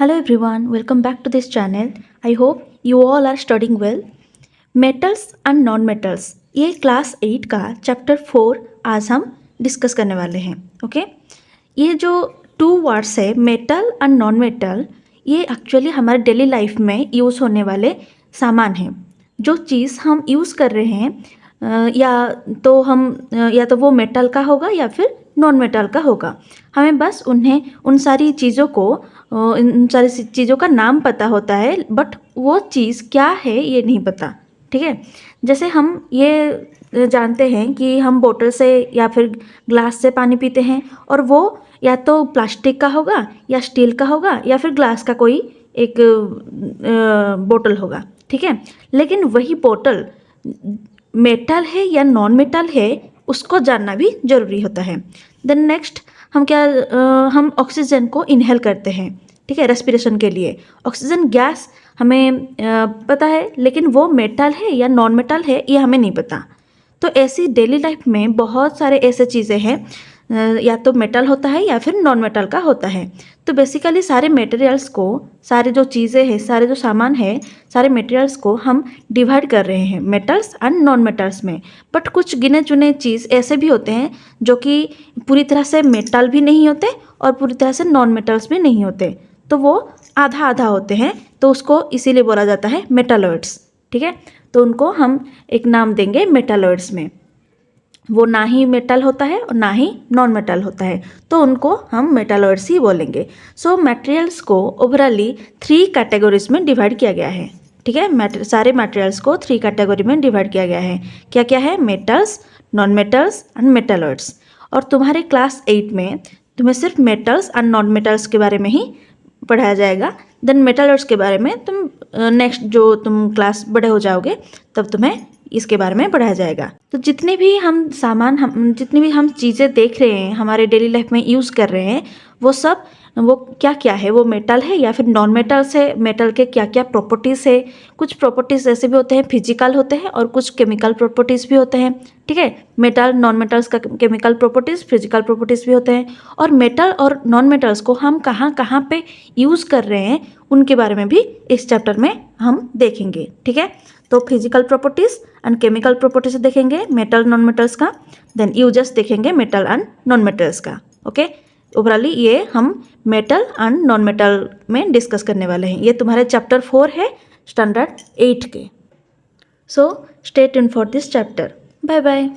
Hello everyone, welcome back to this channel. I hope you all are studying well. Metals and non metals, ये class 8 का chapter 4 आज हम discuss करने वाले हैं. ओके, ये जो 2 वर्ड्स है मेटल एंड नॉन मेटल, ये एक्चुअली हमारे डेली लाइफ में यूज़ होने वाले सामान हैं. जो चीज़ हम यूज़ कर रहे हैं या तो वो मेटल का होगा या फिर नॉन मेटल का होगा. हमें बस उन सारी चीज़ों का नाम पता होता है, बट वो चीज़ क्या है ये नहीं पता. ठीक है, जैसे हम ये जानते हैं कि हम बोतल से या फिर ग्लास से पानी पीते हैं, और वो या तो प्लास्टिक का होगा या स्टील का होगा या फिर ग्लास का कोई एक बोतल होगा. ठीक है, लेकिन वही बोतल मेटल है या नॉन मेटल है उसको जानना भी ज़रूरी होता है. देन नेक्स्ट हम ऑक्सीजन को इनहेल करते हैं. ठीक है, रेस्पिरेशन के लिए ऑक्सीजन गैस हमें पता है, लेकिन वो मेटल है या नॉन मेटल है ये हमें नहीं पता. तो ऐसी डेली लाइफ में बहुत सारे ऐसे चीज़ें हैं, या तो मेटल होता है या फिर नॉन मेटल का होता है. तो बेसिकली सारे मटेरियल्स को, सारे जो चीज़ें हैं, सारे जो सामान है, सारे मटेरियल्स को हम डिवाइड कर रहे हैं मेटल्स एंड नॉन मेटल्स में. बट कुछ गिने चुने चीज़ ऐसे भी होते हैं जो कि पूरी तरह से मेटल भी नहीं होते और पूरी तरह से नॉन मेटल्स भी नहीं होते. तो वो आधा आधा होते हैं, तो उसको इसीलिए बोला जाता है मेटालॉइड्स. ठीक है, तो उनको हम एक नाम देंगे मेटालॉइड्स में. वो ना ही मेटल होता है और ना ही नॉन मेटल होता है, तो उनको हम मेटालॉइड्स ही बोलेंगे. सो मटेरियल्स को ओवरऑली 3 कैटेगरीज में डिवाइड किया गया है. ठीक है, सारे मटेरियल्स को 3 कैटेगरी में डिवाइड किया गया है. क्या क्या है? Metals, non metals and metalloids. और तुम्हारे क्लास 8 में तुम्हें सिर्फ मेटल्स एंड नॉन मेटल्स के बारे में ही पढ़ाया जाएगा. देन मेटालॉइड्स के बारे में तुम नेक्स्ट जो तुम क्लास बड़े हो जाओगे तब तुम्हें इसके बारे में पढ़ाया जाएगा. तो जितनी भी हम चीज़ें देख रहे हैं, हमारे डेली लाइफ में यूज़ कर रहे हैं, वो क्या क्या है? वो मेटल है या फिर नॉन मेटल्स है? मेटल के क्या क्या प्रॉपर्टीज़ है? कुछ प्रॉपर्टीज़ ऐसे भी होते हैं फिजिकल होते हैं और कुछ केमिकल प्रॉपर्टीज़ भी होते हैं. ठीक है, मेटल नॉन मेटल्स का केमिकल प्रॉपर्टीज़, फिजिकल प्रॉपर्टीज़ भी होते हैं. और मेटल और नॉन मेटल्स को हम कहाँ कहाँ पे यूज़ कर रहे हैं उनके बारे में भी इस चैप्टर में हम देखेंगे. ठीक है, तो physical properties and chemical properties देखेंगे मेटल नॉन मेटल्स का. देन यूजेस देखेंगे मेटल एंड नॉन मेटल्स का. ओके, ओवरऑली ये हम मेटल एंड नॉन मेटल में डिस्कस करने वाले हैं. ये तुम्हारे चैप्टर 4 है स्टैंडर्ड 8 के. So stay tuned for this chapter. Bye bye.